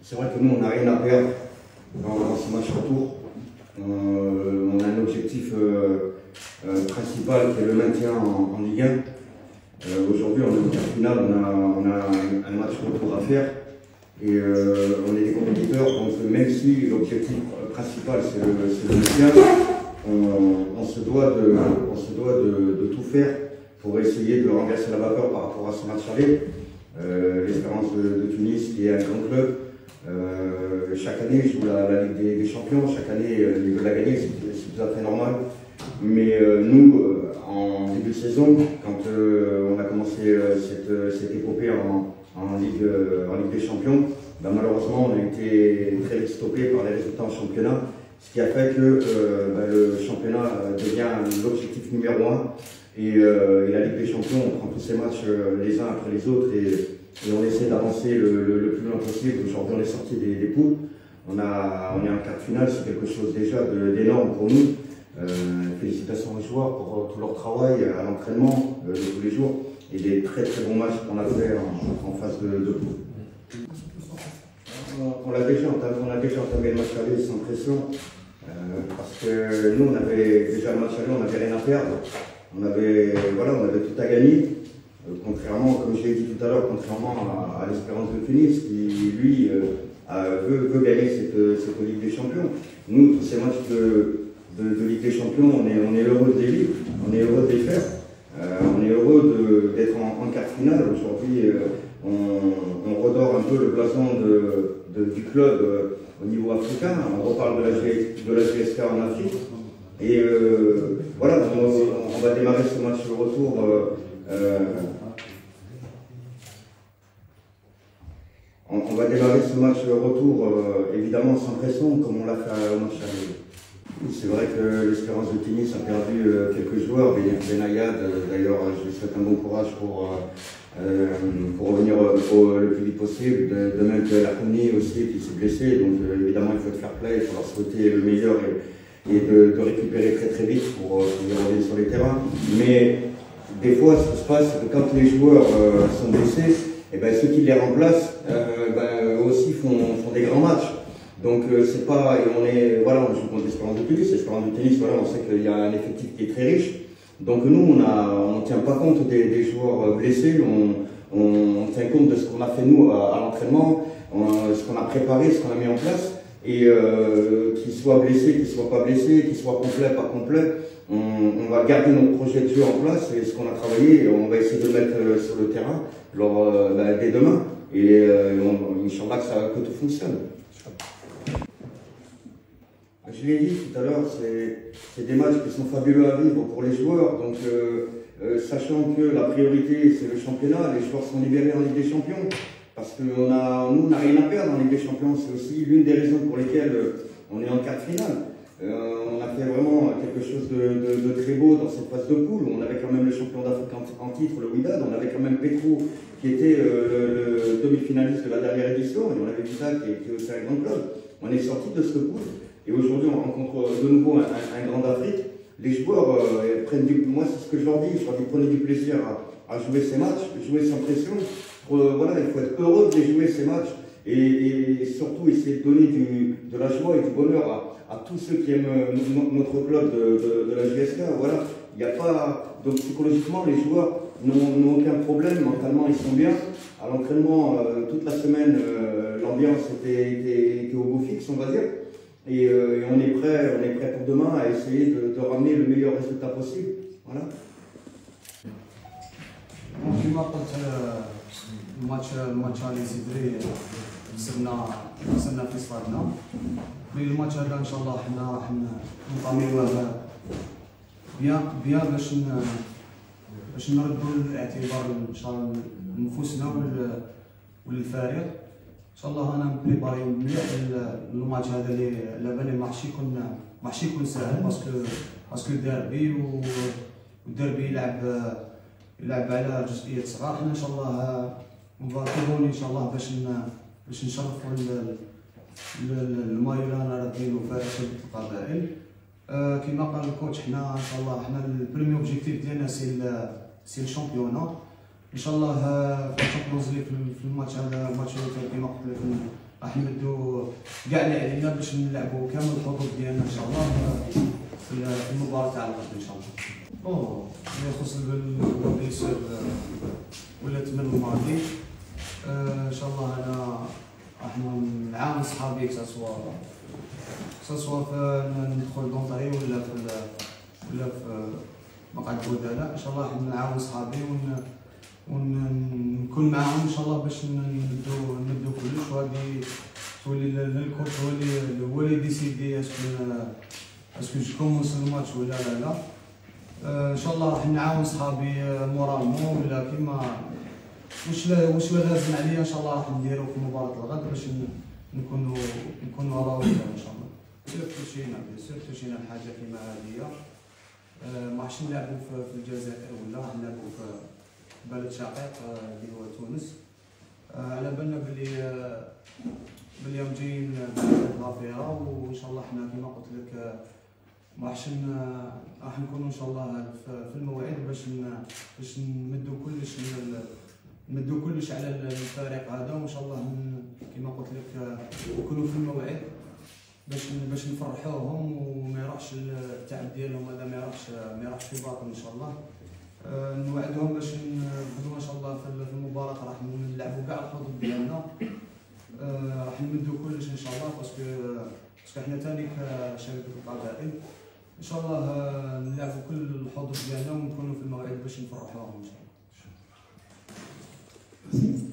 C'est vrai que nous, on n'a rien à perdre dans ce match retour. On a un objectif principal qui est le maintien en Ligue 1. Aujourd'hui, on est en quart finale, on a un match retour à faire. Et on est des compétiteurs, donc même si l'objectif principal c'est le maintien, on se doit de tout faire pour essayer de renverser la vapeur par rapport à ce match aller. L'Espérance de Tunis qui est un grand club, chaque année joue la Ligue des Champions, chaque année ils veulent la gagner, c'est tout à fait normal. Mais nous, en début de saison, quand on a commencé cette épopée en Ligue des Champions, ben malheureusement on a été très vite stoppé par les résultats en championnat, ce qui a fait que le championnat devient l'objectif numéro 1 et la Ligue des Champions, on prend tous ces matchs les uns après les autres et on essaie d'avancer le plus loin possible. Aujourd'hui on est sorti des poules, on est en quart de finale, c'est quelque chose déjà d'énorme pour nous. Félicitations aux joueurs pour tout leur travail à l'entraînement de tous les jours et des très bons matchs qu'on a fait en phase de poule. On a déjà entamé le match aller sans pression parce que nous on avait déjà le match aller, on n'avait rien à perdre, on avait tout à gagner. Contrairement, comme je l'ai dit tout à l'heure, contrairement à l'Espérance de Tunis qui lui veut gagner cette Ligue des Champions. Nous, tous ces matchs de Ligue des Champions, on est heureux de les vivre, on est heureux de les faire, on est heureux d'être en quart finale. Aujourd'hui, on redore un peu le blason du club au niveau africain, on reparle de la GSK en Afrique. Et voilà, on va démarrer ce match de retour. On va démarrer ce match retour évidemment sans pression comme on l'a fait au match aller. C'est vrai que l'Espérance de Tunis a perdu quelques joueurs, Benayad, d'ailleurs je lui souhaite un bon courage pour revenir le plus vite possible, de même que Lakouni aussi qui s'est blessé, donc évidemment il faut te faire play, il faut leur souhaiter le meilleur et de récupérer très vite pour revenir sur les terrains. Mais des fois ce qui se passe, c'est que quand les joueurs sont blessés, et ben, ceux qui les remplacent eux aussi font des grands matchs. Donc c'est pas, et on joue contre l'Espérance de Tunis. L'Espérance de Tunis, voilà, on sait qu'il y a un effectif qui est très riche. Donc nous, on tient pas compte des joueurs blessés, on tient compte de ce qu'on a fait nous à l'entraînement, ce qu'on a préparé, ce qu'on a mis en place. Et qu'ils soient blessés, qu'ils soient pas blessés, qu'ils soient complets, pas complets, on va garder notre projet de jeu en place et ce qu'on a travaillé, et on va essayer de le mettre sur le terrain dès demain. Et Inch'Allah que tout fonctionne. Je l'ai dit tout à l'heure, c'est des matchs qui sont fabuleux à vivre pour les joueurs. Donc, sachant que la priorité c'est le championnat, les joueurs sont libérés en Ligue des Champions. Parce que nous, on n'a rien à perdre en Ligue des Champions. C'est aussi l'une des raisons pour lesquelles on est en quart de finale. On a fait vraiment quelque chose de très beau dans cette phase de poule. On avait quand même le champion d'Afrique en titre, le Wydad. On avait quand même Petro qui était le demi-finaliste de la dernière édition. Et on avait Vita qui est aussi un grand club. On est sorti de ce poule. Et aujourd'hui, on rencontre de nouveau un grand d'Afrique. Les joueurs moi c'est ce que je leur dis, prenez du plaisir à jouer ces matchs, jouer sans pression. Voilà, il faut être heureux de jouer ces matchs et surtout essayer de donner de la joie et du bonheur à tous ceux qui aiment notre club de la GSK. Voilà, il n'y a pas, donc psychologiquement les joueurs n'ont aucun problème, mentalement ils sont bien. À l'entraînement, toute la semaine, l'ambiance était au beau fixe, on va dire. Et on est prêt pour demain à essayer de ramener le meilleur résultat possible. Voilà. كما قلت الماتش اللي سيدري خسرنا في صفاتنا، مي الماتش هذا ان شاء الله حنا راح نطاميوه بيان باش نردوا الاعتبار ان شاء الله لنفوسنا وللفريق. ان شاء الله انا مبريباري مليح الماتش هذا اللي على بالي ماحش يكون سهل باسكو ديربي والديربي يلعب على جزئيه صغار. حنا ان شاء الله مباركون ان شاء الله باش نشرفوا المايو اللي انا راكبينو فريق القبائل. كما قال الكوتش حنا ان شاء الله حنا البريمي اوبجيكتيف ديالنا سي الشامبيونا. ان شاء الله في الشامبيونز ليغ في الماتش هذا الماتش كما قلت لكم راح نمدوا كاع لاعبينا باش نلعبوا كامل الحظوظ ديالنا ان شاء الله في المباراه تاع الغد ان شاء الله. اللي يخص البليسير ولا الثمن الماضي ان شاء الله انا راح نعاون صحابي سواء في ندخل دونطري ولا في مقعد بدلاء. ان شاء الله راح نعاون صحابي ونكون معاهم ان شاء الله باش نبدو كلش، وهذه تولي الكوتش هو اللي ديسيدي اسكو جوكومونس الماتش ولا لا. ان شاء الله راح نعاون صحابي مورالمون ولا كيما واش لازم عليا ان شاء الله راح نديرو في مباراه الغد باش نكونوا راويين ان شاء الله. سيرتو شينا حاجه كيما هذه ما راحش نلعبوا في الجزائر ولا راح نلعبوا في بلد شقيق اللي هو تونس. على بالنا بلي يوم جايين ظافره، وان شاء الله حنا كيما قلت لك راح نكونوا ان شاء الله في الموعد باش نمدوا كلش على الفريق هذا، وان شاء الله كيما قلت لك نكونوا في الموعد باش نفرحوهم وما يروحش التعب ديالهم هذا ما يروحش في باطل ان شاء الله. نوعدهم باش نبدو ان شاء الله في المباراه راح نلعبوا كاع الحظوظ ديالنا، راح نمدوا كلش ان شاء الله باسكو حنا ثاني كشركه القبائل ان شاء الله نلعبوا كل الحظوظ ديالنا ونكونوا في الموعد باش نفرحوهم ان شاء الله.